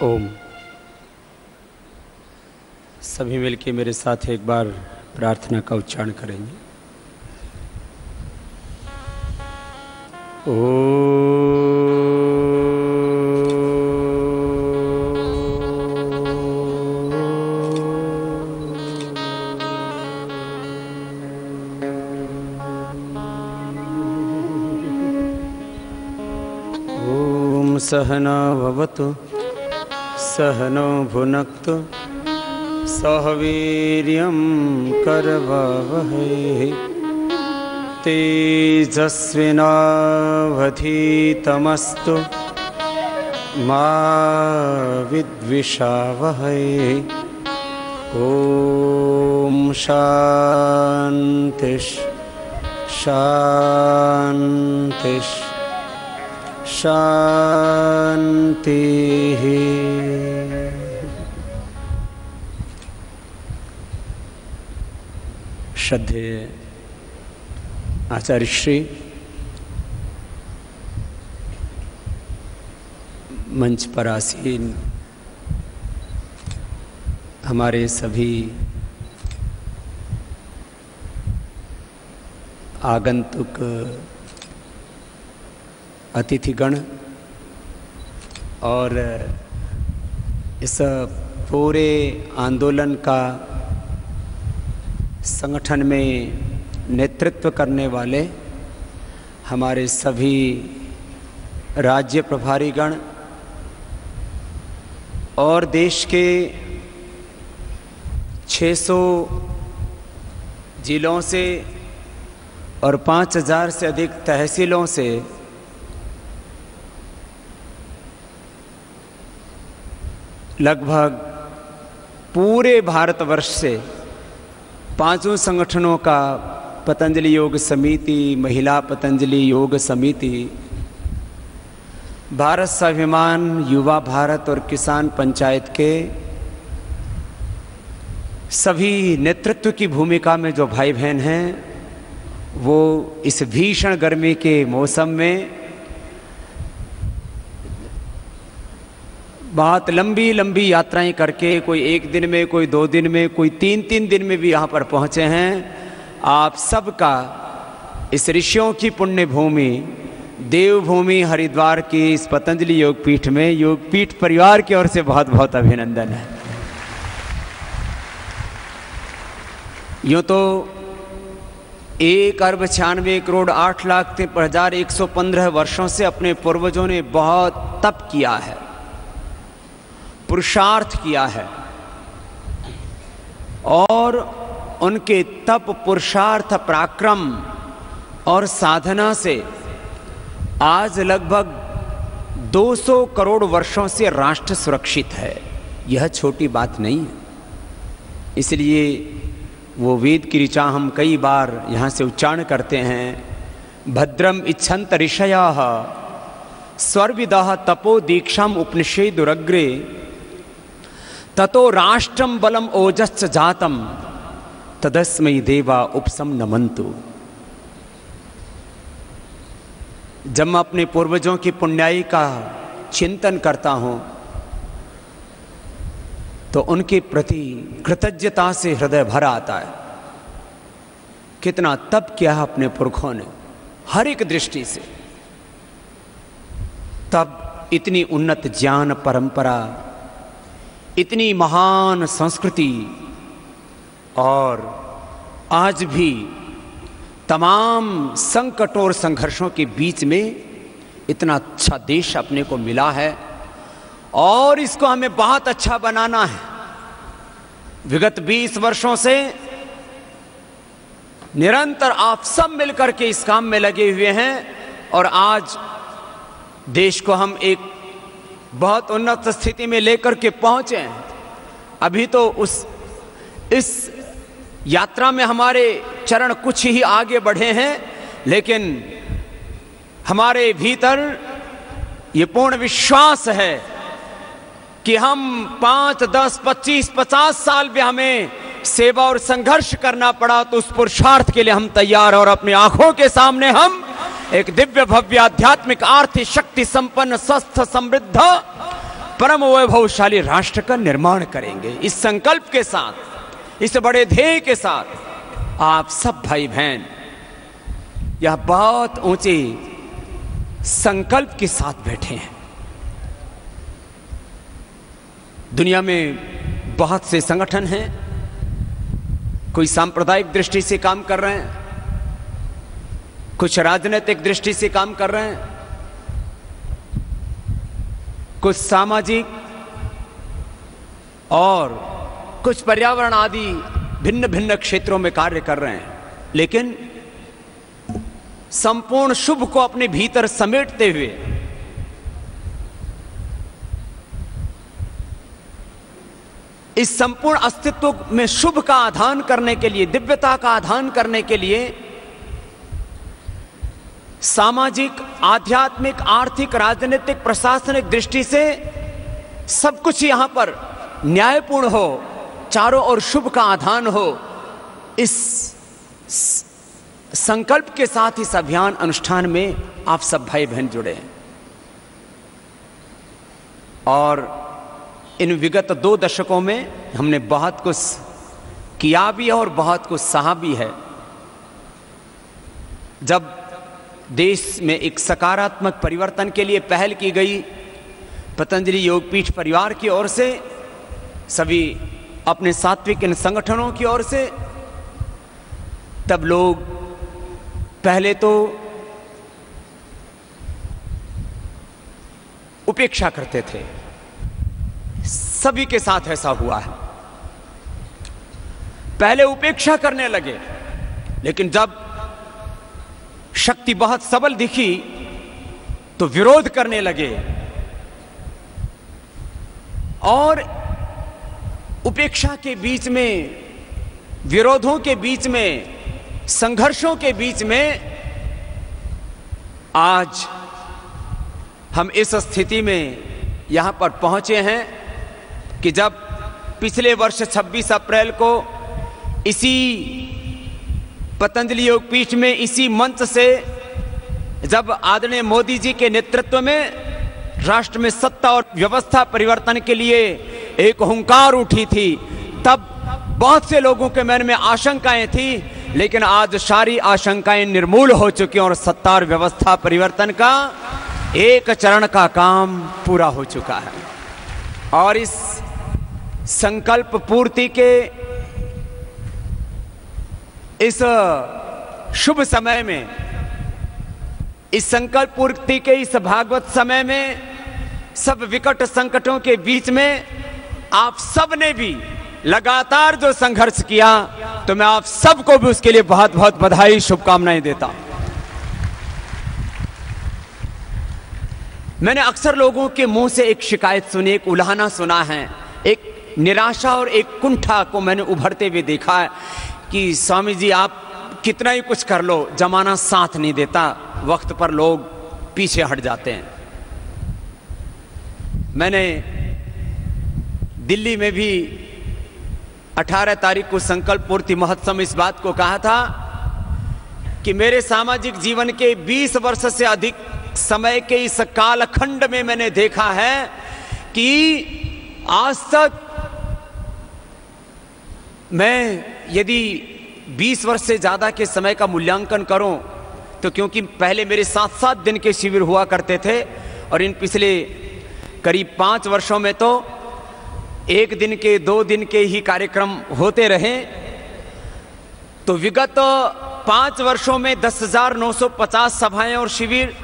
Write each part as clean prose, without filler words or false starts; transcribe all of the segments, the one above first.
ओम। सभी मिलके मेरे साथ एक बार प्रार्थना का उच्चारण करेंगे। ओम सहना भवतु सहनो भुनक्तु सह वीर्यं करवावहै तेजस्विनावधीतमस्तु मा विद्विषावहै। ओम शांति शांति शांति। श्रद्धेय आचार्य श्री, मंच पर आसीन हमारे सभी आगंतुक अतिथिगण और इस पूरे आंदोलन का संगठन में नेतृत्व करने वाले हमारे सभी राज्य प्रभारीगण और देश के 600 जिलों से और 5000 से अधिक तहसीलों से लगभग पूरे भारतवर्ष से 5 संगठनों का पतंजलि योग समिति, महिला पतंजलि योग समिति, भारत स्वाभिमान, युवा भारत और किसान पंचायत के सभी नेतृत्व की भूमिका में जो भाई बहन हैं, वो इस भीषण गर्मी के मौसम में बहुत लंबी लंबी यात्राएं करके, कोई 1 दिन में, कोई 2 दिन में, कोई 3 दिन में भी यहाँ पर पहुँचे हैं। आप सबका इस ऋषियों की पुण्य भूमि देवभूमि हरिद्वार की इस पतंजलि योग पीठ में योग पीठ परिवार की ओर से बहुत बहुत अभिनंदन है। यूँ तो 1,96,8,03,115 वर्षों से अपने पूर्वजों ने बहुत तप किया है, पुरुषार्थ किया है और उनके तप, पुरुषार्थ, पराक्रम और साधना से आज लगभग 200 करोड़ वर्षों से राष्ट्र सुरक्षित है। यह छोटी बात नहीं है। इसलिए वो वेद की ऋचा हम कई बार यहाँ से उच्चारण करते हैं, भद्रम इच्छन्त ऋषयः स्वर्विदः तपो दीक्षाम उपनिषेदुरग्रे ततो राष्ट्रम बलम ओजश्च जातम तदस्मै देवा उपसम नमन्तु। जब मैं अपने पूर्वजों की पुण्याई का चिंतन करता हूँ तो उनके प्रति कृतज्ञता से हृदय भर आता है। कितना तप किया है अपने पुरखों ने हर एक दृष्टि से। तब इतनी उन्नत ज्ञान परंपरा, इतनी महान संस्कृति और आज भी तमाम संकटों और संघर्षों के बीच में इतना अच्छा देश अपने को मिला है और इसको हमें बहुत अच्छा बनाना है। विगत 20 वर्षों से निरंतर आप सब मिलकर के इस काम में लगे हुए हैं और आज देश को हम एक बहुत उन्नत स्थिति में लेकर के पहुंचे हैं। अभी तो इस यात्रा में हमारे चरण कुछ ही आगे बढ़े हैं, लेकिन हमारे भीतर ये पूर्ण विश्वास है कि हम 5, 10, 25, 50 साल भी हमें सेवा और संघर्ष करना पड़ा तो उस पुरुषार्थ के लिए हम तैयार हैं और अपनी आंखों के सामने हम एक दिव्य भव्य आध्यात्मिक आर्थिक शक्ति संपन्न स्वस्थ समृद्ध परम वैभवशाली राष्ट्र का निर्माण करेंगे। इस संकल्प के साथ, इस बड़े ध्येय के साथ आप सब भाई बहन यह बहुत ऊंचे संकल्प के साथ बैठे हैं। दुनिया में बहुत से संगठन हैं, कोई सांप्रदायिक दृष्टि से काम कर रहे हैं, कुछ राजनीतिक दृष्टि से काम कर रहे हैं, कुछ सामाजिक और कुछ पर्यावरण आदि भिन्न भिन्न क्षेत्रों में कार्य कर रहे हैं, लेकिन संपूर्ण शुभ को अपने भीतर समेटते हुए इस संपूर्ण अस्तित्व में शुभ का आधान करने के लिए, दिव्यता का आधान करने के लिए सामाजिक, आध्यात्मिक, आर्थिक, राजनीतिक, प्रशासनिक दृष्टि से सब कुछ यहां पर न्यायपूर्ण हो, चारों ओर शुभ का आधान हो, इस संकल्प के साथ इस अभियान अनुष्ठान में आप सब भाई बहन जुड़े हैं। और इन विगत 2 दशकों में हमने बहुत कुछ किया भी है और बहुत कुछ सहा भी है। जब देश में एक सकारात्मक परिवर्तन के लिए पहल की गई पतंजलि योगपीठ परिवार की ओर से, सभी अपने सात्विक इन संगठनों की ओर से, तब लोग पहले तो उपेक्षा करते थे। सभी के साथ ऐसा हुआ है, पहले उपेक्षा करने लगे, लेकिन जब शक्ति बहुत सबल दिखी तो विरोध करने लगे। और उपेक्षा के बीच में, विरोधों के बीच में, संघर्षों के बीच में आज हम इस स्थिति में यहां पर पहुंचे हैं कि जब पिछले वर्ष 26 अप्रैल को इसी पतंजलि योगपीठ में, इसी मंच से, जब आदरणीय मोदी जी के नेतृत्व में राष्ट्र में सत्ता और व्यवस्था परिवर्तन के लिए एक हुंकार उठी थी, तब बहुत से लोगों के मन में आशंकाएं थी, लेकिन आज सारी आशंकाएं निर्मूल हो चुकी हैं और सत्ता और व्यवस्था परिवर्तन का एक चरण का काम पूरा हो चुका है। और इस संकल्प पूर्ति के इस शुभ समय में, इस संकल्प पूर्ति के इस भागवत समय में, सब विकट संकटों के बीच में आप सब ने भी लगातार जो संघर्ष किया, तो मैं आप सबको भी उसके लिए बहुत बहुत बधाई, शुभकामनाएं देता हूं। मैंने अक्सर लोगों के मुंह से एक शिकायत सुनी, एक उल्हाना सुना है, एक निराशा और एक कुंठा को मैंने उभरते हुए देखा है कि स्वामी जी आप कितना ही कुछ कर लो, जमाना साथ नहीं देता, वक्त पर लोग पीछे हट जाते हैं। मैंने दिल्ली में भी 18 तारीख को संकल्प पूर्ति महोत्सव में इस बात को कहा था कि मेरे सामाजिक जीवन के 20 वर्ष से अधिक समय के इस कालखंड में मैंने देखा है कि आज तक मैं यदि 20 वर्ष से ज़्यादा के समय का मूल्यांकन करूं तो, क्योंकि पहले मेरे 7-7 दिन के शिविर हुआ करते थे और इन पिछले करीब 5 वर्षों में तो 1 दिन के 2 दिन के ही कार्यक्रम होते रहे, तो विगत 5 वर्षों में 10,950 सभाएं और शिविर,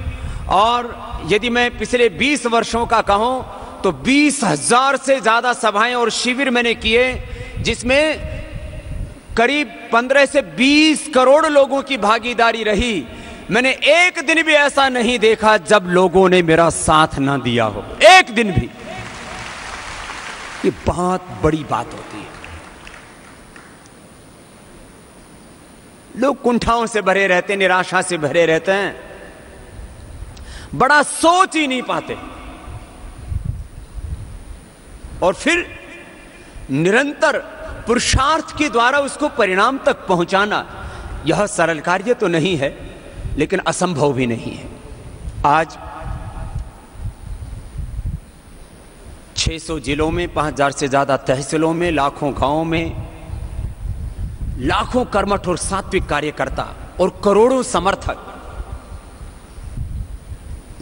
और यदि मैं पिछले 20 वर्षों का कहूं तो 20,000 से ज़्यादा सभाएं और शिविर मैंने किए, जिसमें करीब 15 से 20 करोड़ लोगों की भागीदारी रही। मैंने एक दिन भी ऐसा नहीं देखा जब लोगों ने मेरा साथ ना दिया हो, एक दिन भी। ये बहुत बड़ी बात होती है। लोग कुंठाओं से भरे रहते, निराशा से भरे रहते हैं, बड़ा सोच ही नहीं पाते, और फिर निरंतर पुरुषार्थ के द्वारा उसको परिणाम तक पहुंचाना, यह सरल कार्य तो नहीं है, लेकिन असंभव भी नहीं है। आज 600 जिलों में, 5000 से ज्यादा तहसीलों में, लाखों गांवों में, लाखों कर्मठ और सात्विक कार्यकर्ता और करोड़ों समर्थक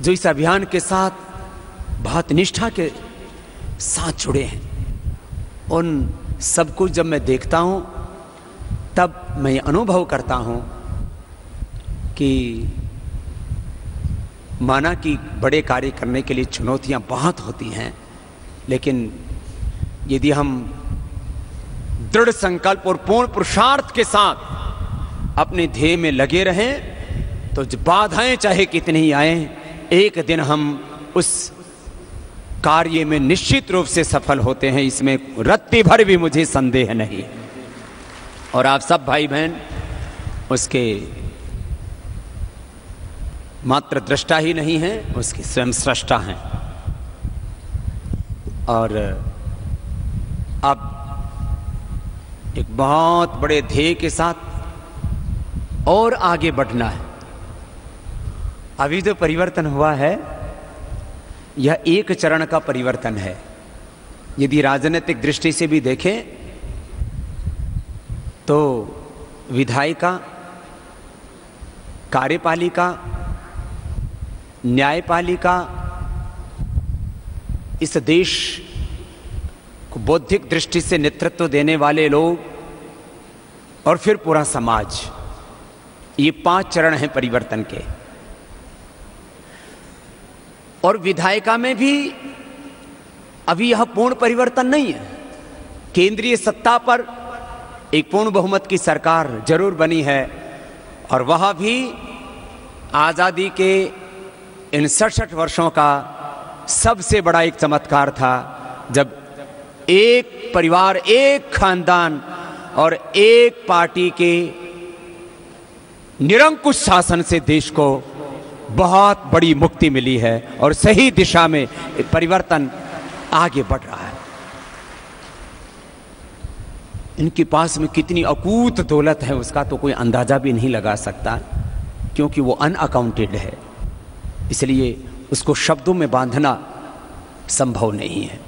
जो इस अभियान के साथ बहुत निष्ठा के साथ जुड़े हैं, उन सबको जब मैं देखता हूं तब मैं ये अनुभव करता हूं कि माना कि बड़े कार्य करने के लिए चुनौतियां बहुत होती हैं, लेकिन यदि हम दृढ़ संकल्प और पूर्ण पुरुषार्थ के साथ अपने ध्येय में लगे रहें तो बाधाएं चाहे कितनी ही आए, एक दिन हम उस कार्य में निश्चित रूप से सफल होते हैं, इसमें रत्ती भर भी मुझे संदेह नहीं। और आप सब भाई बहन उसके मात्र दृष्टा ही नहीं हैं, उसके स्वयं सृष्टा हैं। और अब एक बहुत बड़े ध्येय के साथ और आगे बढ़ना है। अभी जो परिवर्तन हुआ है यह एक चरण का परिवर्तन है। यदि राजनीतिक दृष्टि से भी देखें तो विधायिका, कार्यपालिका, न्यायपालिका, इस देश को बौद्धिक दृष्टि से नेतृत्व देने वाले लोग और फिर पूरा समाज, ये 5 चरण हैं परिवर्तन के। और विधायिका में भी अभी यह पूर्ण परिवर्तन नहीं है। केंद्रीय सत्ता पर एक पूर्ण बहुमत की सरकार जरूर बनी है और वह भी आज़ादी के इन 67 वर्षों का सबसे बड़ा एक चमत्कार था, जब एक परिवार, एक खानदान और एक पार्टी के निरंकुश शासन से देश को बहुत बड़ी मुक्ति मिली है और सही दिशा में परिवर्तन आगे बढ़ रहा है। इनके पास में कितनी अकूत दौलत है उसका तो कोई अंदाजा भी नहीं लगा सकता, क्योंकि वो अनअकाउंटेड है, इसलिए उसको शब्दों में बांधना संभव नहीं है।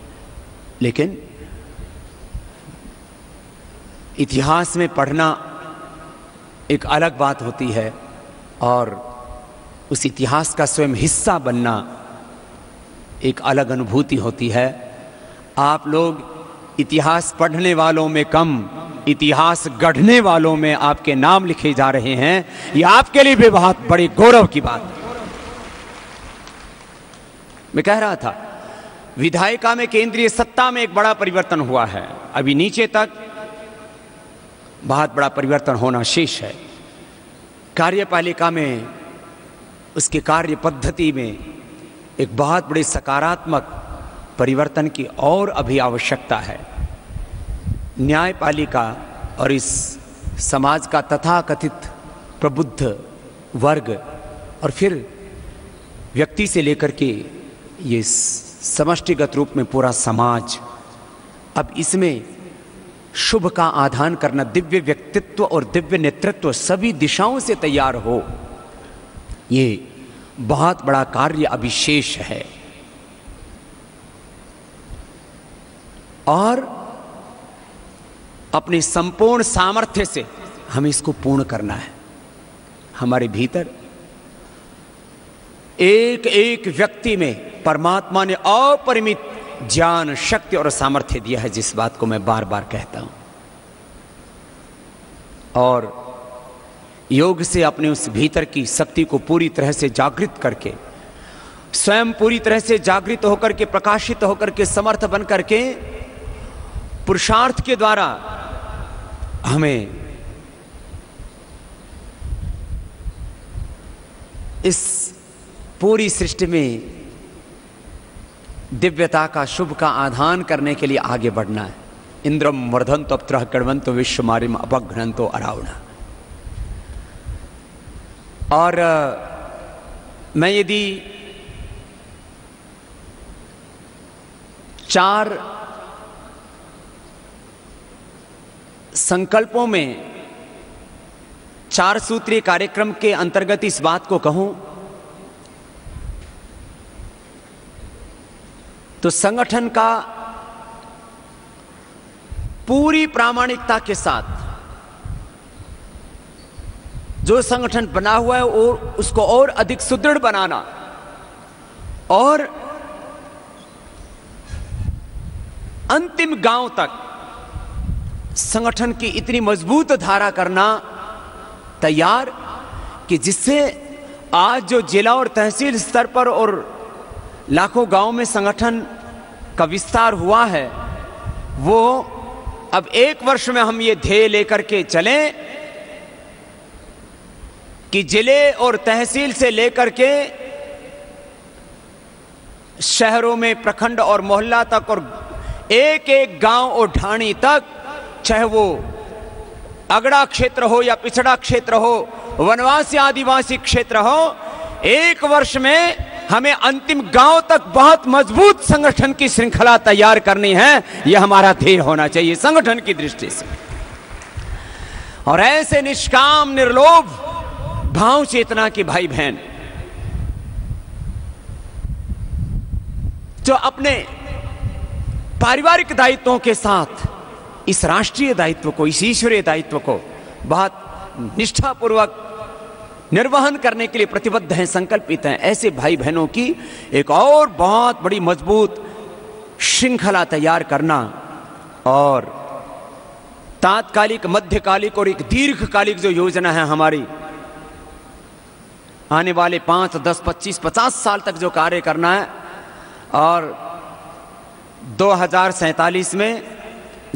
लेकिन इतिहास में पढ़ना एक अलग बात होती है और उस इतिहास का स्वयं हिस्सा बनना एक अलग अनुभूति होती है। आप लोग इतिहास पढ़ने वालों में कम, इतिहास गढ़ने वालों में आपके नाम लिखे जा रहे हैं, यह आपके लिए भी बहुत बड़े गौरव की बात है। मैं कह रहा था विधायिका में, केंद्रीय सत्ता में एक बड़ा परिवर्तन हुआ है, अभी नीचे तक बहुत बड़ा परिवर्तन होना शेष है। कार्यपालिका में, उसके कार्य पद्धति में एक बहुत बड़े सकारात्मक परिवर्तन की और अभी आवश्यकता है। न्यायपालिका और इस समाज का तथाकथित प्रबुद्ध वर्ग और फिर व्यक्ति से लेकर के ये समष्टिगत रूप में पूरा समाज, अब इसमें शुभ का आधान करना, दिव्य व्यक्तित्व और दिव्य नेतृत्व सभी दिशाओं से तैयार हो, ये बहुत बड़ा कार्य अविशेष है। और अपने संपूर्ण सामर्थ्य से हमें इसको पूर्ण करना है। हमारे भीतर एक एक व्यक्ति में परमात्मा ने अपरिमित ज्ञान, शक्ति और सामर्थ्य दिया है, जिस बात को मैं बार बार कहता हूं। और योग से अपने उस भीतर की शक्ति को पूरी तरह से जागृत करके, स्वयं पूरी तरह से जागृत होकर के, प्रकाशित होकर के, समर्थ बन करके पुरुषार्थ के द्वारा हमें इस पूरी सृष्टि में दिव्यता का, शुभ का आधान करने के लिए आगे बढ़ना है। इंद्रम वर्धन्तो अप्त्रः कर्वन्तो विश्वमारिम अपघ्नन्तो अरावणा। और मैं यदि 4 संकल्पों में 4 सूत्रीय कार्यक्रम के अंतर्गत इस बात को कहूं तो संगठन का पूरी प्रामाणिकता के साथ जो संगठन बना हुआ है और उसको और अधिक सुदृढ़ बनाना और अंतिम गांव तक संगठन की इतनी मजबूत धारा करना तैयार कि जिससे आज जो जिला और तहसील स्तर पर और लाखों गांव में संगठन का विस्तार हुआ है, वो अब 1 वर्ष में हम ये ध्येय लेकर के चलें कि जिले और तहसील से लेकर के शहरों में प्रखंड और मोहल्ला तक और एक एक गांव और ढाणी तक, चाहे वो अगड़ा क्षेत्र हो या पिछड़ा क्षेत्र हो, वनवासी आदिवासी क्षेत्र हो, 1 वर्ष में हमें अंतिम गांव तक बहुत मजबूत संगठन की श्रृंखला तैयार करनी है। यह हमारा ध्येय होना चाहिए संगठन की दृष्टि से। और ऐसे निष्काम निर्लोभ भाव चेतना की भाई बहन जो अपने पारिवारिक दायित्वों के साथ इस राष्ट्रीय दायित्व को, इस ईश्वरीय दायित्व को बहुत निष्ठापूर्वक निर्वहन करने के लिए प्रतिबद्ध हैं, संकल्पित हैं, ऐसे भाई बहनों की एक और बहुत बड़ी मजबूत श्रृंखला तैयार करना और तात्कालिक, मध्यकालिक और एक दीर्घकालिक जो योजना है हमारी, आने वाले 5, 10, 25, 50 साल तक जो कार्य करना है। और 2047 में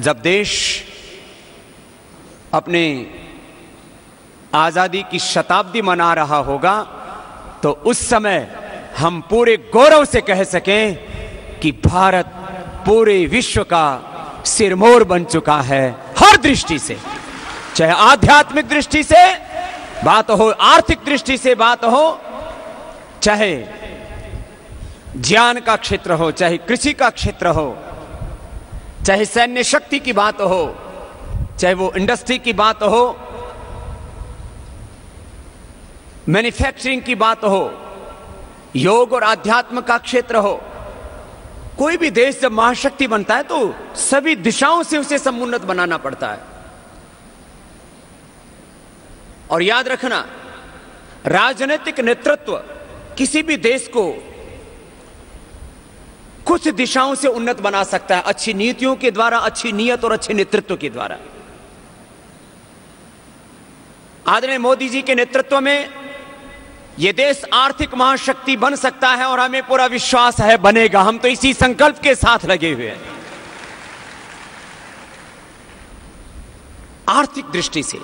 जब देश अपने आजादी की शताब्दी मना रहा होगा, तो उस समय हम पूरे गौरव से कह सकें कि भारत पूरे विश्व का सिरमौर बन चुका है, हर दृष्टि से, चाहे आध्यात्मिक दृष्टि से बात हो, आर्थिक दृष्टि से बात हो, चाहे ज्ञान का क्षेत्र हो, चाहे कृषि का क्षेत्र हो, चाहे सैन्य शक्ति की बात हो, चाहे वो इंडस्ट्री की बात हो, मैन्युफैक्चरिंग की बात हो, योग और आध्यात्म का क्षेत्र हो। कोई भी देश जब महाशक्ति बनता है तो सभी दिशाओं से उसे समुन्नत बनाना पड़ता है। और याद रखना, राजनीतिक नेतृत्व किसी भी देश को कुछ दिशाओं से उन्नत बना सकता है, अच्छी नीतियों के द्वारा, अच्छी नीयत और अच्छे नेतृत्व के द्वारा। आदरणीय मोदी जी के नेतृत्व में यह देश आर्थिक महाशक्ति बन सकता है और हमें पूरा विश्वास है बनेगा। हम तो इसी संकल्प के साथ लगे हुए हैं। आर्थिक दृष्टि से,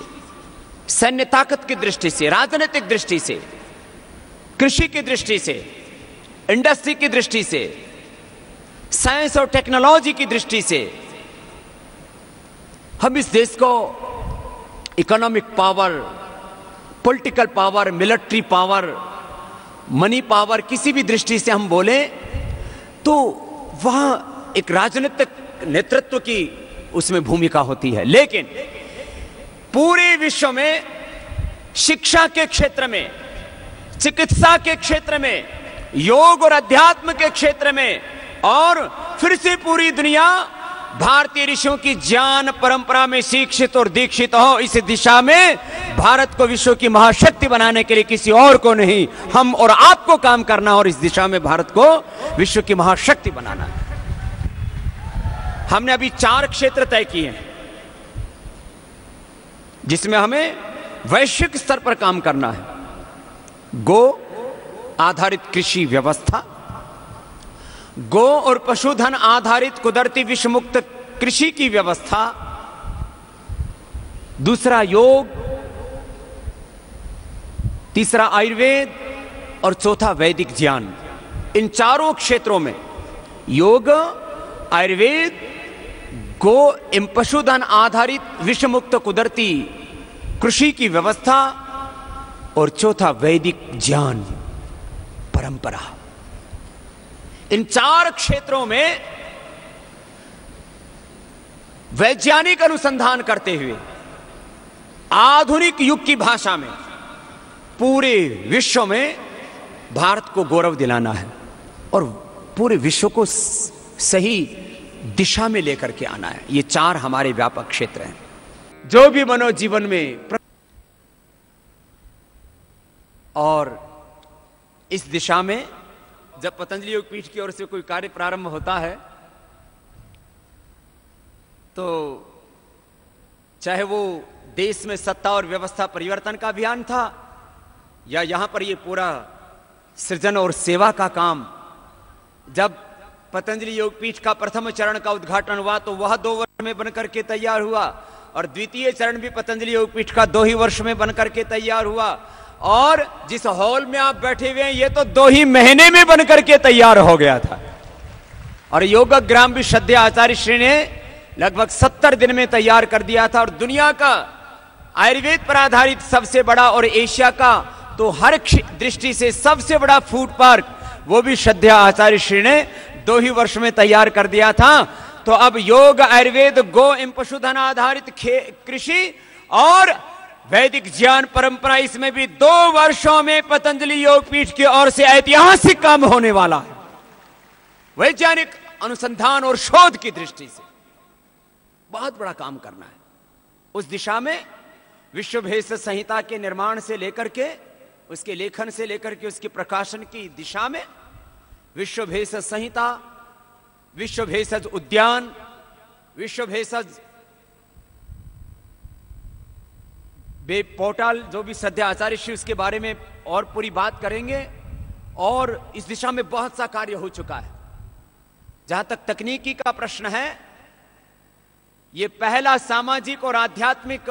सैन्य ताकत की दृष्टि से, राजनीतिक दृष्टि से, कृषि की दृष्टि से, इंडस्ट्री की दृष्टि से, साइंस और टेक्नोलॉजी की दृष्टि से हम इस देश को economic power, political power, military power, money power, किसी भी दृष्टि से हम बोले तो वहां एक राजनीतिक नेतृत्व की उसमें भूमिका होती है। लेकिन पूरे विश्व में शिक्षा के क्षेत्र में, चिकित्सा के क्षेत्र में, योग और अध्यात्म के क्षेत्र में, और फिर से पूरी दुनिया भारतीय ऋषियों की ज्ञान परंपरा में शिक्षित और दीक्षित हो, इस दिशा में भारत को विश्व की महाशक्ति बनाने के लिए किसी और को नहीं, हम और आपको काम करना और इस दिशा में भारत को विश्व की महाशक्ति बनाना है। हमने अभी 4 क्षेत्र तय किए हैं जिसमें हमें वैश्विक स्तर पर काम करना है। गो आधारित कृषि व्यवस्था, गो और पशुधन आधारित कुदरती विषमुक्त कृषि की व्यवस्था, दूसरा योग, तीसरा आयुर्वेद और चौथा वैदिक ज्ञान। इन चारों क्षेत्रों में योग, आयुर्वेद, गो एवं पशुधन आधारित विषमुक्त कुदरती कृषि की व्यवस्था और चौथा वैदिक ज्ञान परंपरा। इन 4 क्षेत्रों में वैज्ञानिक अनुसंधान करते हुए आधुनिक युग की भाषा में पूरे विश्व में भारत को गौरव दिलाना है। और पूरे विश्व को सही दिशा में लेकर के आना है। ये 4 हमारे व्यापक क्षेत्र हैं जो भी मनोजीवन में, और इस दिशा में जब पतंजलि योग पीठ की ओर से कोई कार्य प्रारंभ होता है तो चाहे वो देश में सत्ता और व्यवस्था परिवर्तन का अभियान था या यहां पर ये पूरा सृजन और सेवा का काम, जब पतंजलि योग पीठ का प्रथम चरण का उद्घाटन हुआ तो वह 2 वर्ष में बनकर के तैयार हुआ, और द्वितीय चरण भी पतंजलि योग पीठ का 2 ही वर्ष में बनकर के तैयार हुआ, और जिस हॉल में आप बैठे हुए हैं ये तो 2 ही महीने में बनकर के तैयार हो गया था। और योग ग्राम भी श्रद्धेय आचार्य श्री ने लगभग 70 दिन में तैयार कर दिया था, और दुनिया का आयुर्वेद पर आधारित सबसे बड़ा और एशिया का तो हर दृष्टि से सबसे बड़ा फूड पार्क वो भी श्रद्धेय आचार्य श्री ने 2 ही वर्ष में तैयार कर दिया था। तो अब योग, आयुर्वेद, गो एवं पशुधन आधारित कृषि और वैदिक ज्ञान परंपरा, इसमें भी 2 वर्षों में पतंजलि योग पीठ की ओर से ऐतिहासिक काम होने वाला है। वैज्ञानिक अनुसंधान और शोध की दृष्टि से बहुत बड़ा काम करना है। उस दिशा में विश्व भेषज संहिता के निर्माण से लेकर के, उसके लेखन से लेकर के उसके प्रकाशन की दिशा में विश्व भेषज संहिता, विश्व भेषज उद्यान, विश्व भेषज वेब पोर्टल, जो भी श्रद्धेय आचार्य श्री उसके बारे में और पूरी बात करेंगे। और इस दिशा में बहुत सा कार्य हो चुका है। जहां तक तकनीकी का प्रश्न है, यह पहला सामाजिक और आध्यात्मिक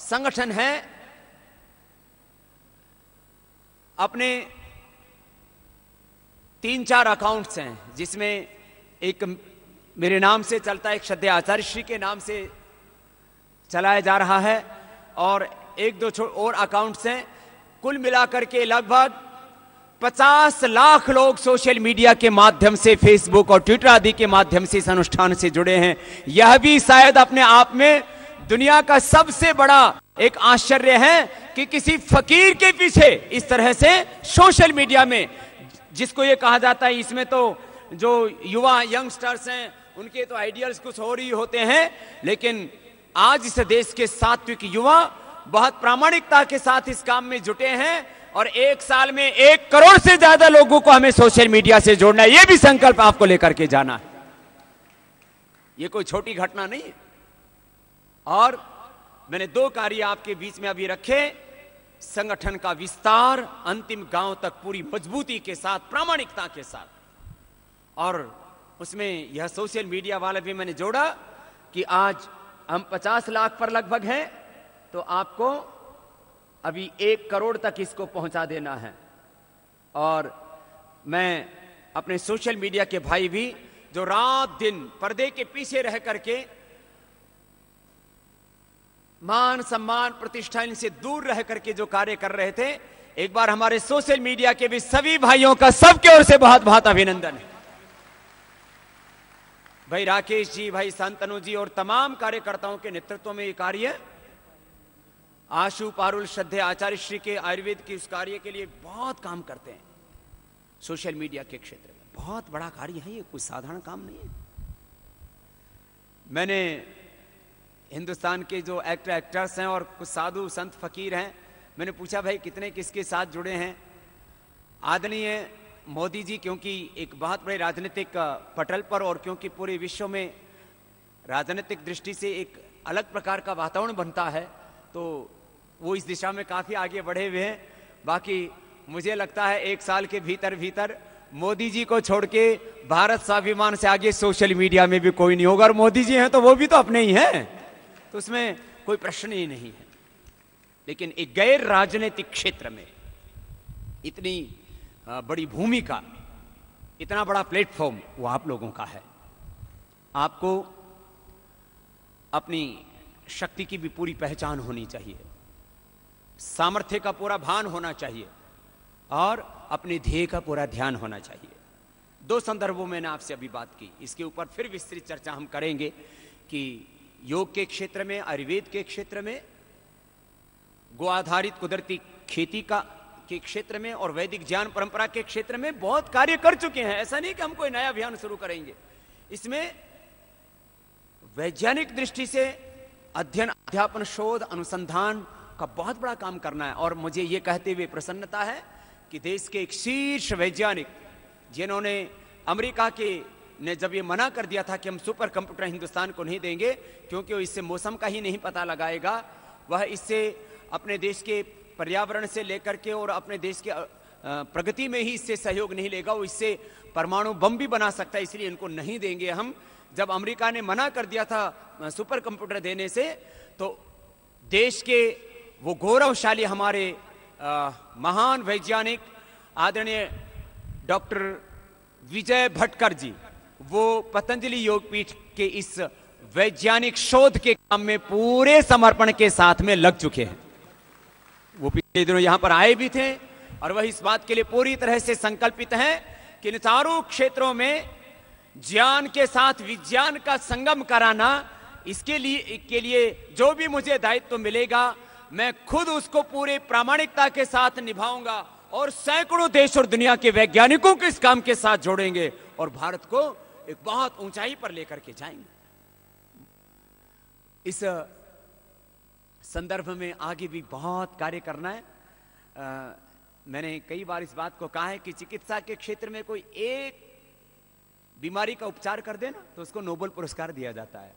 संगठन है अपने 3-4 अकाउंट्स हैं, जिसमें एक मेरे नाम से चलता है, एक श्रद्धेय आचार्य श्री के नाम से चलाया जा रहा है, और 1-2 और अकाउंट्स हैं। कुल मिलाकर के लगभग 50 लाख लोग सोशल मीडिया के माध्यम से, फेसबुक और ट्विटर आदि के माध्यम से इस अनुष्ठान से जुड़े हैं। यह भी शायद अपने आप में दुनिया का सबसे बड़ा एक आश्चर्य है कि किसी फकीर के पीछे इस तरह से सोशल मीडिया में, जिसको ये कहा जाता है, इसमें तो जो युवा यंगस्टर्स हैं उनके तो आइडियल्स कुछ और ही होते हैं, लेकिन आज इस देश के सात्विक युवा बहुत प्रामाणिकता के साथ इस काम में जुटे हैं, और 1 साल में 1 करोड़ से ज्यादा लोगों को हमें सोशल मीडिया से जोड़ना है। यह भी संकल्प आपको लेकर के जाना है। यह कोई छोटी घटना नहीं है। और मैंने 2 कार्य आपके बीच में अभी रखे, संगठन का विस्तार अंतिम गांव तक पूरी मजबूती के साथ, प्रामाणिकता के साथ, और उसमें यह सोशल मीडिया वाला भी मैंने जोड़ा कि आज हम 50 लाख पर लगभग हैं, तो आपको अभी 1 करोड़ तक इसको पहुंचा देना है। और मैं अपने सोशल मीडिया के भाई भी जो रात दिन पर्दे के पीछे रह करके मान सम्मान प्रतिष्ठा इनसे दूर रह करके जो कार्य कर रहे थे, एक बार हमारे सोशल मीडिया के भी सभी भाइयों का सबके ओर से बहुत बहुत अभिनंदन है। भाई राकेश जी, भाई शांतनु जी और तमाम कार्यकर्ताओं के नेतृत्व में ये कार्य, आशु पारुल श्रद्धेय आचार्य श्री के आयुर्वेद की उस कार्य के लिए बहुत काम करते हैं। सोशल मीडिया के क्षेत्र में बहुत बड़ा कार्य है, ये कोई साधारण काम नहीं है। मैंने हिंदुस्तान के जो एक्टर्स हैं और कुछ साधु संत फकीर हैं, मैंने पूछा भाई कितने किसके साथ जुड़े हैं। आदरणीय मोदी जी, क्योंकि एक बहुत बड़े राजनीतिक पटल पर और क्योंकि पूरे विश्व में राजनीतिक दृष्टि से एक अलग प्रकार का वातावरण बनता है, तो वो इस दिशा में काफ़ी आगे बढ़े हुए हैं। बाकी मुझे लगता है 1 साल के भीतर भीतर मोदी जी को छोड़ के भारत स्वाभिमान से आगे सोशल मीडिया में भी कोई नहीं होगा। और मोदी जी हैं तो वो भी तो अपने ही हैं, तो उसमें कोई प्रश्न ही नहीं है। लेकिन एक गैर राजनीतिक क्षेत्र में इतनी बड़ी भूमिका, इतना बड़ा प्लेटफॉर्म वो आप लोगों का है। आपको अपनी शक्ति की भी पूरी पहचान होनी चाहिए, सामर्थ्य का पूरा भान होना चाहिए और अपने ध्येय का पूरा ध्यान होना चाहिए। 2 संदर्भों में मैंने आपसे अभी बात की, इसके ऊपर फिर विस्तृत चर्चा हम करेंगे कि योग के क्षेत्र में, आयुर्वेद के क्षेत्र में गो आधारित कुदरती खेती के क्षेत्र में और वैदिक ज्ञान परंपरा के क्षेत्र में बहुत कार्य कर चुके हैं। ऐसा नहीं कि हम कोई नया अभियान शुरू करेंगे। इसमें वैज्ञानिक दृष्टि से अध्ययन, अध्यापन, शोध, अनुसंधान का बहुत बड़ा काम करना है। और मुझे यह कहते हुए प्रसन्नता है कि देश के एक शीर्ष वैज्ञानिक, जिन्होंने अमेरिका के ने जब ये मना कर दिया था कि हम सुपर कंप्यूटर हिंदुस्तान को नहीं देंगे क्योंकि वो इससे मौसम का ही नहीं पता लगाएगा, वह इससे अपने देश के पर्यावरण से लेकर के और अपने देश के प्रगति में ही इससे सहयोग नहीं लेगा, वो इससे परमाणु बम भी बना सकता है, इसलिए इनको नहीं देंगे हम। जब अमेरिका ने मना कर दिया था सुपर कंप्यूटर देने से, तो देश के वो गौरवशाली हमारे महान वैज्ञानिक आदरणीय डॉक्टर विजय भटकर जी, वो पतंजलि योगपीठ के इस वैज्ञानिक शोध के काम में पूरे समर्पण के साथ में लग चुके हैं। वो पिछले दिनों यहां पर आए भी थे और वह इस बात के लिए पूरी तरह से संकल्पित हैं कि इन चारों क्षेत्रों में ज्ञान के साथ विज्ञान का संगम कराना, इसके लिए जो भी मुझे दायित्व मिलेगा मैं खुद उसको पूरे प्रामाणिकता के साथ निभाऊंगा और सैकड़ों देश और दुनिया के वैज्ञानिकों को इस काम के साथ जोड़ेंगे और भारत को एक बहुत ऊंचाई पर लेकर के जाएंगे। इस संदर्भ में आगे भी बहुत कार्य करना है। मैंने कई बार इस बात को कहा है कि चिकित्सा के क्षेत्र में कोई एक बीमारी का उपचार कर देना तो उसको नोबेल पुरस्कार दिया जाता है।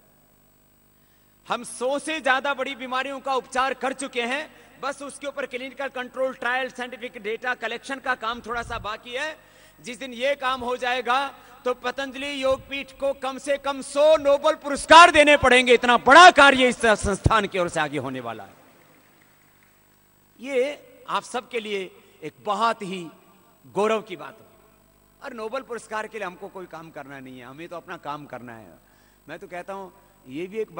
हम 100 से ज्यादा बड़ी बीमारियों का उपचार कर चुके हैं, बस उसके ऊपर clinical control trial, scientific data collection का काम थोड़ा सा बाकी है। जिस दिन ये काम हो जाएगा तो पतंजलि योगपीठ को कम से कम 100 नोबेल पुरस्कार देने पड़ेंगे। इतना बड़ा कार्य इस संस्थान की ओर से आगे होने वाला है। ये आप सबके लिए एक बहुत ही गौरव की बात है। और नोबेल पुरस्कार के लिए हमको कोई काम करना नहीं है, हमें तो अपना काम करना है। मैं तो कहता हूं ये भी एक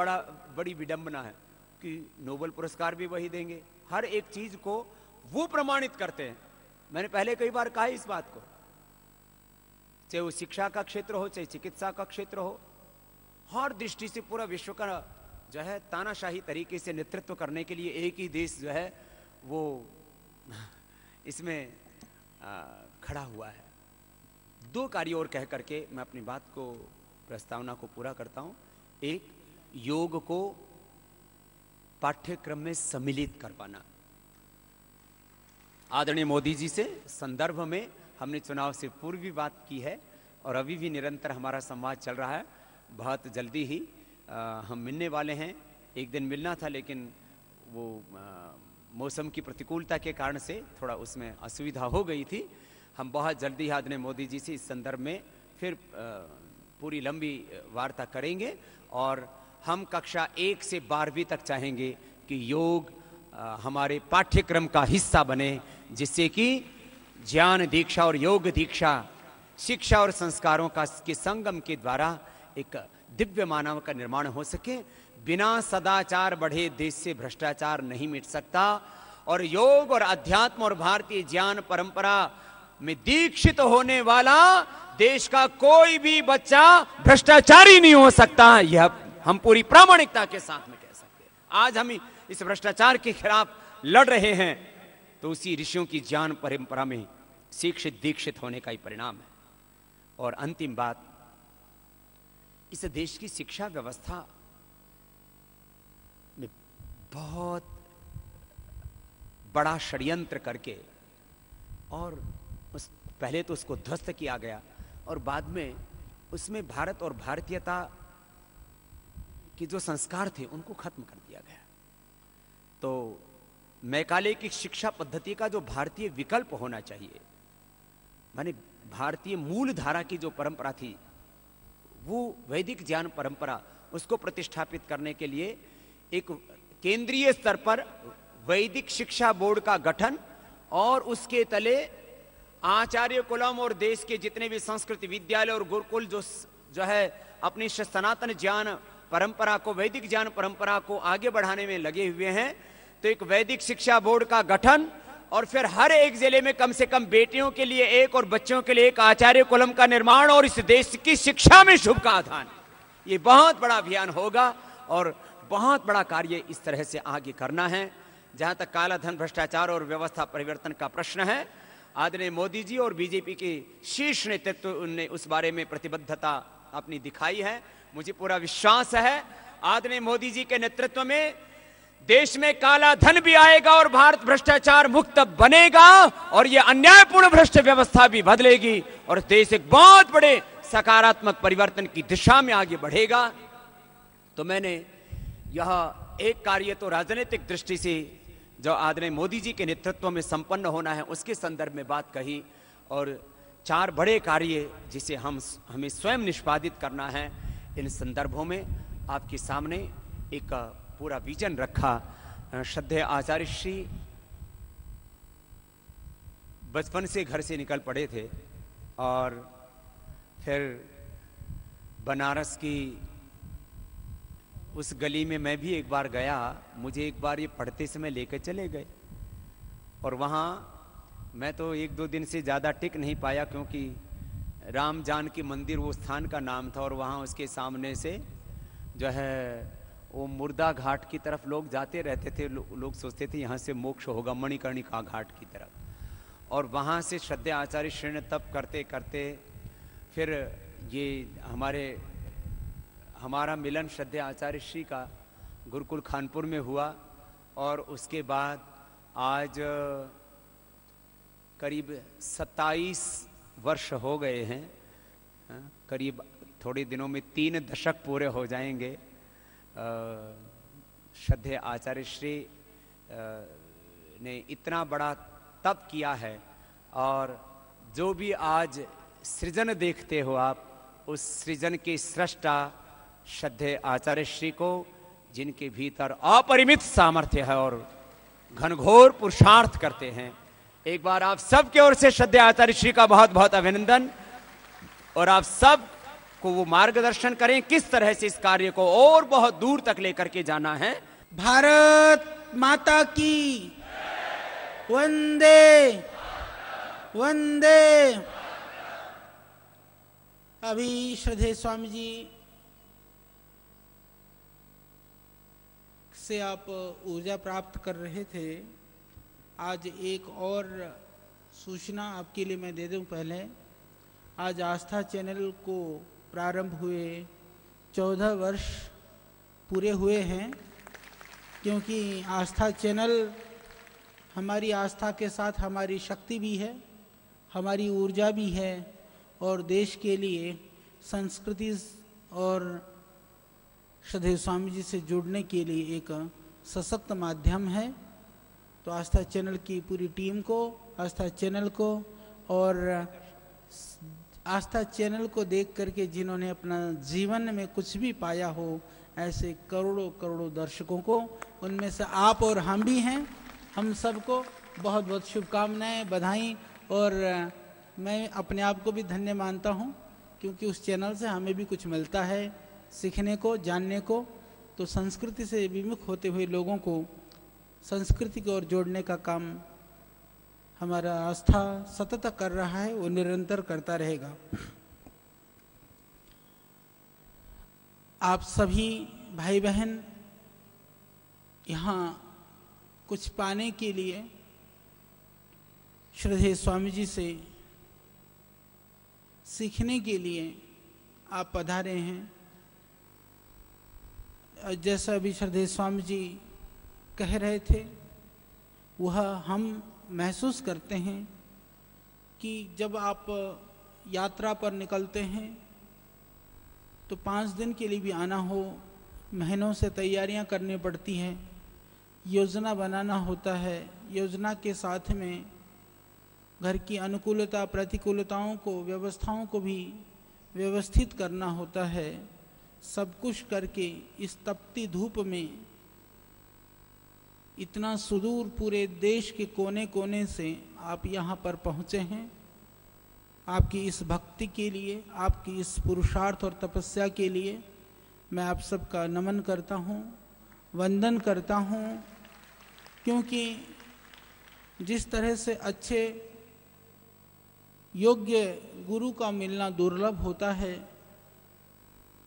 बड़ी विडंबना है कि नोबेल पुरस्कार भी वही देंगे, हर एक चीज को वो प्रमाणित करते हैं। मैंने पहले कई बार कहा इस बात को, चाहे वो शिक्षा का क्षेत्र हो, चाहे चिकित्सा का क्षेत्र हो, हर दृष्टि से पूरा विश्व का जो है तानाशाही तरीके से नेतृत्व करने के लिए एक ही देश जो है वो इसमें खड़ा हुआ है। 2 कार्य और कह करके मैं अपनी बात को, प्रस्तावना को पूरा करता हूं। एक, योग को पाठ्यक्रम में सम्मिलित कर पाना। आदरणीय मोदी जी से संदर्भ में हमने चुनाव से पूर्व भी बात की है और अभी भी निरंतर हमारा संवाद चल रहा है। बहुत जल्दी ही हम मिलने वाले हैं। एक दिन मिलना था लेकिन वो मौसम की प्रतिकूलता के कारण से थोड़ा उसमें असुविधा हो गई थी। हम बहुत जल्दी आदरणीय मोदी जी से इस संदर्भ में फिर पूरी लंबी वार्ता करेंगे और हम कक्षा 1 से 12वीं तक चाहेंगे कि योग हमारे पाठ्यक्रम का हिस्सा बने, जिससे कि ज्ञान दीक्षा और योग दीक्षा, शिक्षा और संस्कारों का के संगम के द्वारा एक दिव्य मानव का निर्माण हो सके। बिना सदाचार बढ़े देश से भ्रष्टाचार नहीं मिट सकता और योग और अध्यात्म और भारतीय ज्ञान परंपरा में दीक्षित होने वाला देश का कोई भी बच्चा भ्रष्टाचारी नहीं हो सकता। यह हम पूरी प्रामाणिकता के साथ में कह सकते हैं। आज हम इस भ्रष्टाचार के खिलाफ लड़ रहे हैं तो उसी ऋषियों की ज्ञान परंपरा में शिक्षित दीक्षित होने का ही परिणाम है। और अंतिम बात, इस देश की शिक्षा व्यवस्था में बहुत बड़ा षड्यंत्र करके और पहले तो उसको ध्वस्त किया गया और बाद में उसमें भारत और भारतीयता के जो संस्कार थे उनको खत्म कर दिया गया। तो मैकाले की शिक्षा पद्धति का जो भारतीय विकल्प होना चाहिए, माने भारतीय मूल धारा की जो परंपरा थी वो वैदिक ज्ञान परंपरा, उसको प्रतिष्ठापित करने के लिए एक केंद्रीय स्तर पर वैदिक शिक्षा बोर्ड का गठन और उसके तले आचार्य कुलम और देश के जितने भी संस्कृत विद्यालय और गुरुकुल जो है अपनी सनातन ज्ञान परंपरा को, वैदिक ज्ञान परंपरा को आगे बढ़ाने में लगे हुए हैं। तो एक वैदिक शिक्षा बोर्ड का गठन और फिर हर एक जिले में कम से कम बेटियों के लिए एक और बच्चों के लिए एक आचार्य कुलम का निर्माण और इस देश की शिक्षा में शुभ का आधान, ये बहुत बड़ा अभियान होगा और बहुत बड़ा कार्य इस तरह से आगे करना है। जहां तक काला धन, भ्रष्टाचार और व्यवस्था परिवर्तन का प्रश्न है, आदरणीय मोदी जी और बीजेपी के शीर्ष नेतृत्व ने उस बारे में प्रतिबद्धता अपनी दिखाई है। मुझे पूरा विश्वास है आदरणीय मोदी जी के नेतृत्व में देश में काला धन भी आएगा और भारत भ्रष्टाचार मुक्त बनेगा और यह अन्यायपूर्ण भ्रष्ट व्यवस्था भी बदलेगी और देश एक बहुत बड़े सकारात्मक परिवर्तन की दिशा में आगे बढ़ेगा। तो मैंने यह एक कार्य तो राजनीतिक दृष्टि से जो आदरणीय मोदी जी के नेतृत्व में संपन्न होना है उसके संदर्भ में बात कही, और 4 बड़े कार्य जिसे हमें स्वयं निष्पादित करना है, इन संदर्भों में आपके सामने एक पूरा विजन रखा। श्रद्धेय आचार्य श्री बचपन से घर से निकल पड़े थे और फिर बनारस की उस गली में मैं भी एक बार गया, मुझे एक बार ये पढ़ते समय लेकर चले गए और वहाँ मैं तो 1-2 दिन से ज़्यादा टिक नहीं पाया, क्योंकि राम जानकी मंदिर वो स्थान का नाम था और वहाँ उसके सामने से जो है वो मुर्दा घाट की तरफ लोग जाते रहते थे। लोग सोचते थे यहाँ से मोक्ष होगा, मणिकर्णिका घाट की तरफ, और वहाँ से श्रद्धेय आचार्य श्री ने तप करते करते फिर ये हमारा मिलन श्रद्धेय आचार्य श्री का गुरुकुल खानपुर में हुआ और उसके बाद आज करीब 27 वर्ष हो गए हैं। करीब थोड़े दिनों में 3 दशक पूरे हो जाएंगे। श्रद्धेय आचार्य श्री ने इतना बड़ा तप किया है और जो भी आज सृजन देखते हो आप, उस सृजन के सृष्टा श्रद्धेय आचार्य श्री को, जिनके भीतर अपरिमित सामर्थ्य है और घनघोर पुरुषार्थ करते हैं, एक बार आप सबके ओर से श्रद्धेय आचार्य श्री का बहुत बहुत अभिनंदन। और आप सब को वो मार्गदर्शन करें किस तरह से इस कार्य को और बहुत दूर तक लेकर के जाना है। भारत माता की वंदे वंदे। अभी श्रद्धेय स्वामी जी से आप ऊर्जा प्राप्त कर रहे थे। आज एक और सूचना आपके लिए मैं दे दूं। पहले आज आस्था चैनल को प्रारंभ हुए 14 वर्ष पूरे हुए हैं, क्योंकि आस्था चैनल हमारी आस्था के साथ हमारी शक्ति भी है, हमारी ऊर्जा भी है और देश के लिए संस्कृति और श्रद्धेय स्वामी जी से जुड़ने के लिए एक सशक्त माध्यम है। तो आस्था चैनल की पूरी टीम को, आस्था चैनल को और आस्था चैनल को देख करके जिन्होंने अपना जीवन में कुछ भी पाया हो, ऐसे करोड़ों करोड़ों दर्शकों को, उनमें से आप और हम भी हैं, हम सबको बहुत बहुत शुभकामनाएं, बधाई। और मैं अपने आप को भी धन्य मानता हूं, क्योंकि उस चैनल से हमें भी कुछ मिलता है सीखने को, जानने को। तो संस्कृति से विमुख होते हुए लोगों को संस्कृति की ओर जोड़ने का काम हमारा आस्था सतत कर रहा है, वो निरंतर करता रहेगा। आप सभी भाई बहन यहाँ कुछ पाने के लिए श्रद्धेय स्वामी जी से सीखने के लिए आप पधारे हैं। जैसा अभी श्रद्धेय स्वामी जी कह रहे थे, वह हम महसूस करते हैं कि जब आप यात्रा पर निकलते हैं तो 5 दिन के लिए भी आना हो, महीनों से तैयारियां करनी पड़ती हैं, योजना बनाना होता है, योजना के साथ में घर की अनुकूलता प्रतिकूलताओं को, व्यवस्थाओं को भी व्यवस्थित करना होता है। सब कुछ करके इस तपती धूप में इतना सुदूर पूरे देश के कोने कोने से आप यहाँ पर पहुँचे हैं। आपकी इस भक्ति के लिए, आपकी इस पुरुषार्थ और तपस्या के लिए मैं आप सबका नमन करता हूँ, वंदन करता हूँ। क्योंकि जिस तरह से अच्छे योग्य गुरु का मिलना दुर्लभ होता है,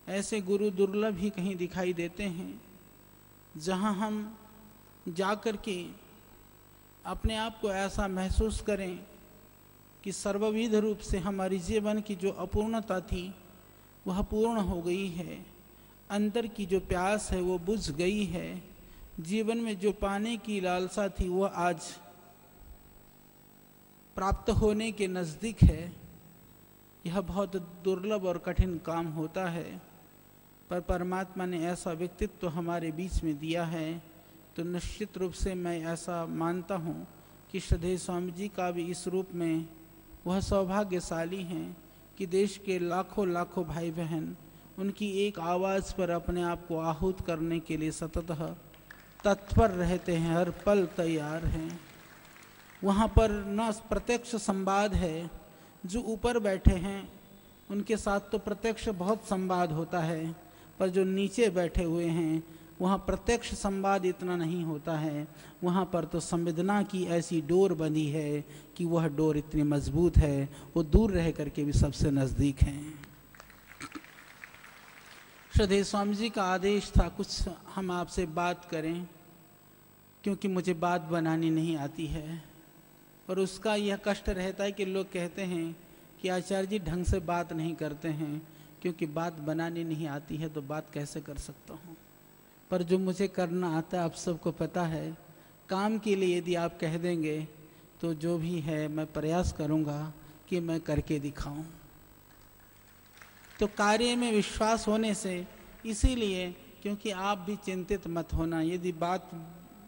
ऐसे गुरु दुर्लभ ही कहीं दिखाई देते हैं। जहाँ हम जा कर के अपने आप को ऐसा महसूस करें कि सर्वविध रूप से हमारी जीवन की जो अपूर्णता थी वह पूर्ण हो गई है, अंदर की जो प्यास है वो बुझ गई है, जीवन में जो पाने की लालसा थी वह आज प्राप्त होने के नज़दीक है। यह बहुत दुर्लभ और कठिन काम होता है, पर परमात्मा ने ऐसा व्यक्तित्व तो हमारे बीच में दिया है, तो निश्चित रूप से मैं ऐसा मानता हूँ कि श्रद्धेय स्वामी जी का भी इस रूप में वह सौभाग्यशाली हैं कि देश के लाखों लाखों भाई बहन उनकी एक आवाज़ पर अपने आप को आहूत करने के लिए सततः तत्पर रहते हैं, हर पल तैयार हैं। वहाँ पर न प्रत्यक्ष संवाद है, जो ऊपर बैठे हैं उनके साथ तो प्रत्यक्ष बहुत संवाद होता है, पर जो नीचे बैठे हुए हैं वहाँ प्रत्यक्ष संवाद इतना नहीं होता है। वहाँ पर तो संवेदना की ऐसी डोर बंधी है कि वह डोर इतनी मजबूत है, वो दूर रह करके भी सबसे नज़दीक हैं। श्रद्धेय स्वामी जी का आदेश था कुछ हम आपसे बात करें, क्योंकि मुझे बात बनानी नहीं आती है, और उसका यह कष्ट रहता है कि लोग कहते हैं कि आचार्य जी ढंग से बात नहीं करते हैं, क्योंकि बात बनानी नहीं आती है तो बात कैसे कर सकता हूँ। पर जो मुझे करना आता है आप सबको पता है, काम के लिए यदि आप कह देंगे तो जो भी है मैं प्रयास करूँगा कि मैं करके दिखाऊं। तो कार्य में विश्वास होने से, इसीलिए क्योंकि आप भी चिंतित मत होना, यदि बात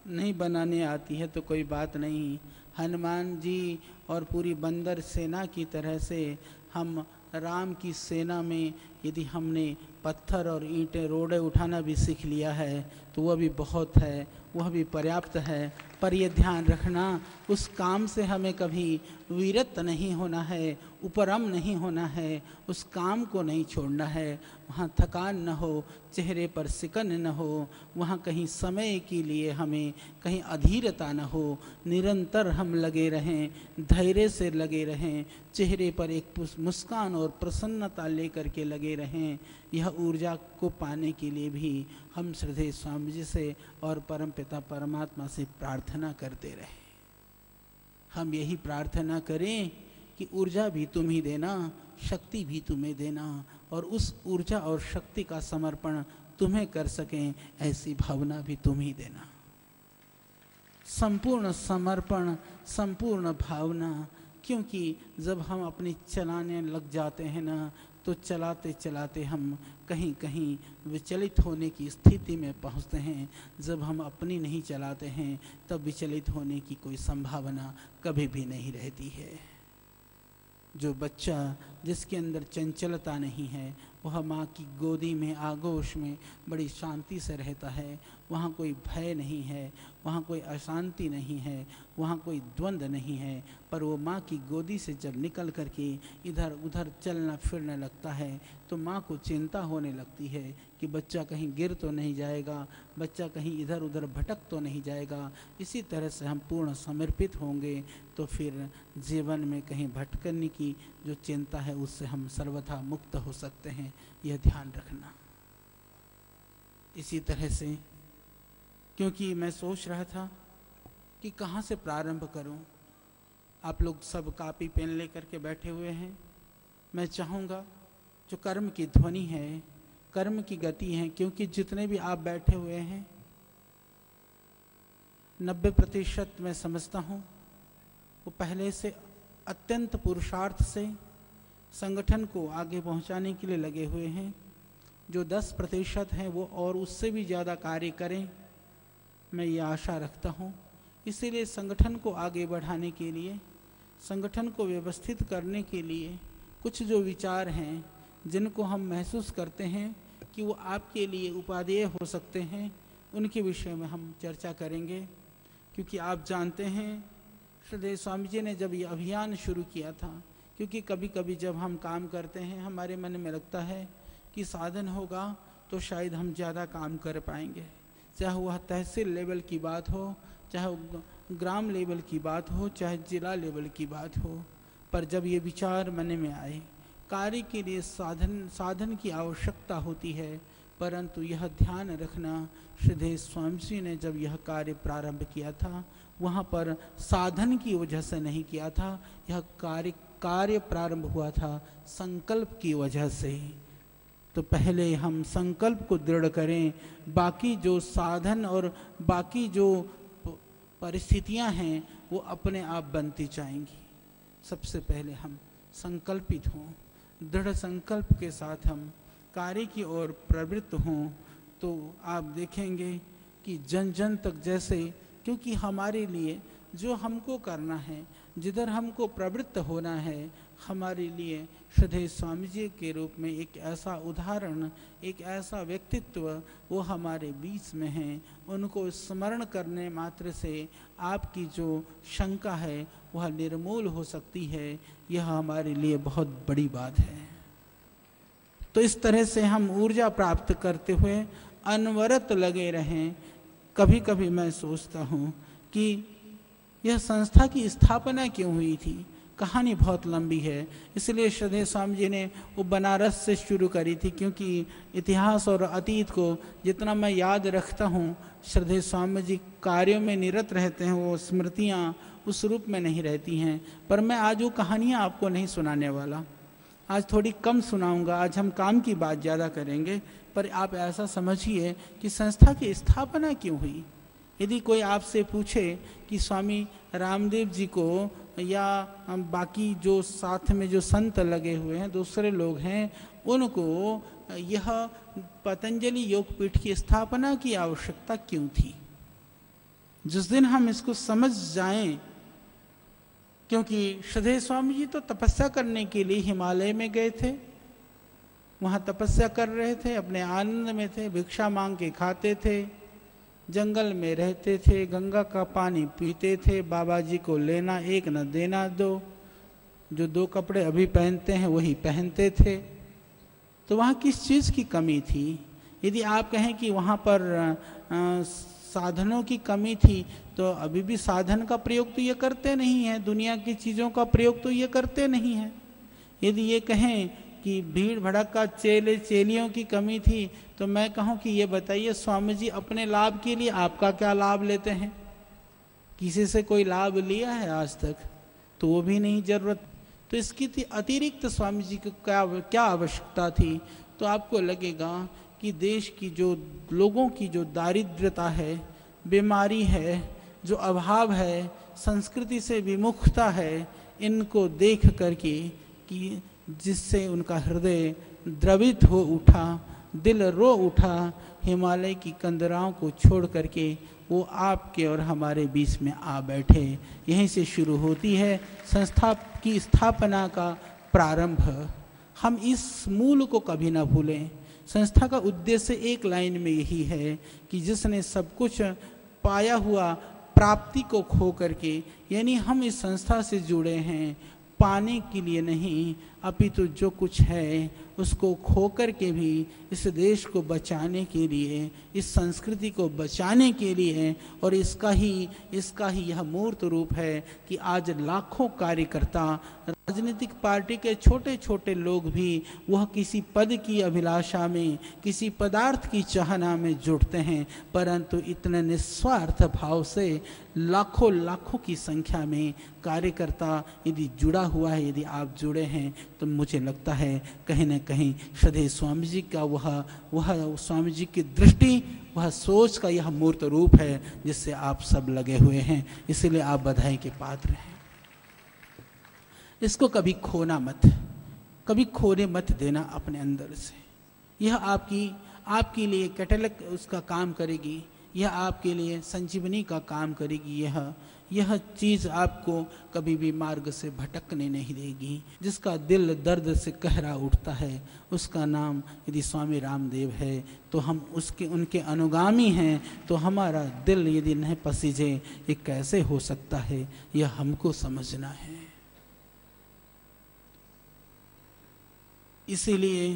नहीं बनाने आती है तो कोई बात नहीं। हनुमान जी और पूरी बंदर सेना की तरह से हम राम की सेना में यदि हमने पत्थर और ईंटें रोड़े उठाना भी सीख लिया है तो वह भी बहुत है, वह भी पर्याप्त है। पर यह ध्यान रखना, उस काम से हमें कभी विरत नहीं होना है, उपरम नहीं होना है, उस काम को नहीं छोड़ना है। वहाँ थकान न हो, चेहरे पर सिकन न हो, वहाँ कहीं समय के लिए हमें कहीं अधीरता न हो, निरंतर हम लगे रहें, धैर्य से लगे रहें, चेहरे पर एक मुस्कान और प्रसन्नता लेकर के लगे रहें। यह ऊर्जा को पाने के लिए भी हम श्रद्धेय स्वामी जी से और परमपिता परमात्मा से प्रार्थना करते रहें। हम यही प्रार्थना करें कि ऊर्जा भी तुम ही देना, शक्ति भी तुम्हें देना, और उस ऊर्जा और शक्ति का समर्पण तुम्हें कर सकें ऐसी भावना भी तुम ही देना। संपूर्ण समर्पण, संपूर्ण भावना, क्योंकि जब हम अपनी चलाने लग जाते हैं ना, तो चलाते चलाते हम कहीं कहीं विचलित होने की स्थिति में पहुंचते हैं। जब हम अपनी नहीं चलाते हैं तब विचलित होने की कोई संभावना कभी भी नहीं रहती है। जो बच्चा जिसके अंदर चंचलता नहीं है वह माँ की गोदी में आगोश में बड़ी शांति से रहता है। वहाँ कोई भय नहीं है, वहाँ कोई अशांति नहीं है, वहाँ कोई द्वंद्व नहीं है। पर वो माँ की गोदी से जब निकल करके इधर उधर चलना फिरने लगता है तो माँ को चिंता होने लगती है कि बच्चा कहीं गिर तो नहीं जाएगा, बच्चा कहीं इधर उधर भटक तो नहीं जाएगा। इसी तरह से हम पूर्ण समर्पित होंगे तो फिर जीवन में कहीं भटकने की जो चिंता है उससे हम सर्वथा मुक्त हो सकते हैं। यह ध्यान रखना। इसी तरह से, क्योंकि मैं सोच रहा था कि कहाँ से प्रारंभ करूं, आप लोग सब कॉपी पेन लेकर के बैठे हुए हैं। मैं चाहूँगा जो कर्म की ध्वनि है, कर्म की गति है, क्योंकि जितने भी आप बैठे हुए हैं 90% मैं समझता हूँ वो पहले से अत्यंत पुरुषार्थ से संगठन को आगे पहुंचाने के लिए लगे हुए हैं। जो 10% हैं वो और उससे भी ज़्यादा कार्य करें, मैं ये आशा रखता हूँ। इसीलिए संगठन को आगे बढ़ाने के लिए, संगठन को व्यवस्थित करने के लिए कुछ जो विचार हैं जिनको हम महसूस करते हैं कि वो आपके लिए उपादेय हो सकते हैं, उनके विषय में हम चर्चा करेंगे। क्योंकि आप जानते हैं श्रद्धेय स्वामी जी ने जब ये अभियान शुरू किया था, क्योंकि कभी कभी जब हम काम करते हैं हमारे मन में लगता है कि साधन होगा तो शायद हम ज़्यादा काम कर पाएंगे, चाहे वह तहसील लेवल की बात हो, चाहे ग्राम लेवल की बात हो, चाहे जिला लेवल की बात हो। पर जब ये विचार मन में आए कार्य के लिए साधन की आवश्यकता होती है, परंतु यह ध्यान रखना, श्रद्धेय स्वामी जी ने जब यह कार्य प्रारंभ किया था वहाँ पर साधन की वजह से नहीं किया था, यह कार्य प्रारंभ हुआ था संकल्प की वजह से। तो पहले हम संकल्प को दृढ़ करें, बाकी जो साधन और बाकी जो परिस्थितियां हैं वो अपने आप बनती जाएंगी। सबसे पहले हम संकल्पित हों, दृढ़ संकल्प के साथ हम कार्य की ओर प्रवृत्त हों, तो आप देखेंगे कि जन जन तक जैसे, क्योंकि हमारे लिए जो हमको करना है, जिधर हमको प्रवृत्त होना है, हमारे लिए श्रद्धेय स्वामी जी के रूप में एक ऐसा उदाहरण, एक ऐसा व्यक्तित्व वो हमारे बीच में हैं। उनको स्मरण करने मात्र से आपकी जो शंका है वह निर्मूल हो सकती है। यह हमारे लिए बहुत बड़ी बात है। तो इस तरह से हम ऊर्जा प्राप्त करते हुए अनवरत लगे रहें। कभी कभी मैं सोचता हूँ कि यह संस्था की स्थापना क्यों हुई थी। कहानी बहुत लंबी है, इसलिए श्रद्धेय स्वामी जी ने वो बनारस से शुरू करी थी, क्योंकि इतिहास और अतीत को जितना मैं याद रखता हूँ, श्रद्धेय स्वामी जी कार्यों में निरत रहते हैं, वो स्मृतियाँ उस रूप में नहीं रहती हैं। पर मैं आज वो कहानियाँ आपको नहीं सुनाने वाला, आज थोड़ी कम सुनाऊंगा। आज हम काम की बात ज़्यादा करेंगे। पर आप ऐसा समझिए कि संस्था की स्थापना क्यों हुई। यदि कोई आपसे पूछे कि स्वामी रामदेव जी को या बाकी जो साथ में जो संत लगे हुए हैं, दूसरे लोग हैं, उनको यह पतंजलि योगपीठ की स्थापना की आवश्यकता क्यों थी, जिस दिन हम इसको समझ जाएं, क्योंकि श्रद्धेय स्वामी जी तो तपस्या करने के लिए हिमालय में गए थे, वहाँ तपस्या कर रहे थे, अपने आनंद में थे, भिक्षा मांग के खाते थे, जंगल में रहते थे, गंगा का पानी पीते थे, बाबा जी को लेना एक न देना दो, जो दो कपड़े अभी पहनते हैं वही पहनते थे। तो वहाँ किस चीज़ की कमी थी। यदि आप कहें कि वहाँ पर साधनों की कमी थी, तो अभी भी साधन का प्रयोग तो ये करते नहीं हैं, दुनिया की चीज़ों का प्रयोग तो ये करते नहीं हैं। यदि ये कहें कि भीड़ भड़का चेले चेलियों की कमी थी, तो मैं कहूँ कि ये बताइए स्वामी जी अपने लाभ के लिए आपका क्या लाभ लेते हैं। किसी से कोई लाभ लिया है आज तक? तो वो भी नहीं जरूरत। तो इसकी अतिरिक्त स्वामी जी को क्या आवश्यकता थी। तो आपको लगेगा कि देश की जो लोगों की जो दारिद्रता है, बीमारी है, जो अभाव है, संस्कृति से विमुखता है, इनको देख करके कि जिससे उनका हृदय द्रवित हो उठा, दिल रो उठा, हिमालय की कंदराओं को छोड़ करके वो आपके और हमारे बीच में आ बैठे। यहीं से शुरू होती है संस्था की स्थापना का प्रारंभ। हम इस मूल को कभी ना भूलें। संस्था का उद्देश्य एक लाइन में यही है कि जिसने सब कुछ पाया हुआ प्राप्ति को खो करके, यानी हम इस संस्था से जुड़े हैं पाने के लिए नहीं, अपितु जो कुछ है उसको खोकर के भी इस देश को बचाने के लिए, इस संस्कृति को बचाने के लिए। और इसका ही यह मूर्त रूप है कि आज लाखों कार्यकर्ता, राजनीतिक पार्टी के छोटे छोटे लोग भी वह किसी पद की अभिलाषा में, किसी पदार्थ की चाहना में जुड़ते हैं, परंतु इतने निस्वार्थ भाव से लाखों लाखों की संख्या में कार्यकर्ता यदि जुड़ा हुआ है, यदि आप जुड़े हैं, तो मुझे लगता है कहीं न कहीं श्रद्धेय स्वामी जी का वह स्वामी जी की दृष्टि, वह सोच का यह मूर्त रूप है जिससे आप सब लगे हुए हैं। इसलिए आप बधाई के पात्र हैं। इसको कभी खोना मत, कभी खोने मत देना अपने अंदर से। यह आपके लिए कैटलग उसका काम करेगी, यह आपके लिए संजीवनी का काम करेगी। यह चीज़ आपको कभी भी मार्ग से भटकने नहीं देगी। जिसका दिल दर्द से कहरा उठता है, उसका नाम यदि स्वामी रामदेव है तो हम उनके अनुगामी हैं। तो हमारा दिल यदि नहीं पसीजे, ये कैसे हो सकता है, यह हमको समझना है। इसीलिए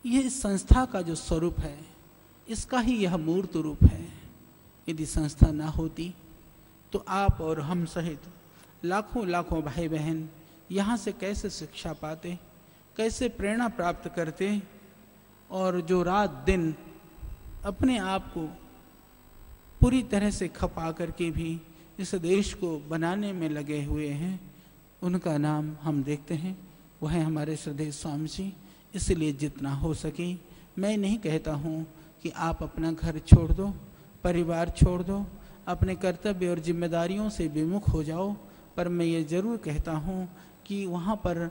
यह इस संस्था का जो स्वरूप है, इसका ही यह मूर्त रूप है। यदि संस्था ना होती तो आप और हम सहित लाखों लाखों भाई बहन यहाँ से कैसे शिक्षा पाते, कैसे प्रेरणा प्राप्त करते। और जो रात दिन अपने आप को पूरी तरह से खपा करके भी इस देश को बनाने में लगे हुए हैं, उनका नाम हम देखते हैं, वह है हमारे श्रद्धेय स्वामी जी। इसलिए जितना हो सके, मैं नहीं कहता हूँ कि आप अपना घर छोड़ दो, परिवार छोड़ दो, अपने कर्तव्य और जिम्मेदारियों से विमुख हो जाओ, पर मैं ये ज़रूर कहता हूँ कि वहाँ पर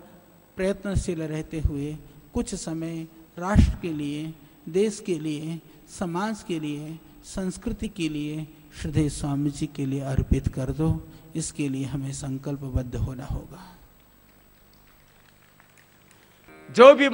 प्रयत्नशील रहते हुए कुछ समय राष्ट्र के लिए, देश के लिए, समाज के लिए, संस्कृति के लिए, श्रद्धेय स्वामी जी के लिए अर्पित कर दो। इसके लिए हमें संकल्पबद्ध होना होगा। जो भी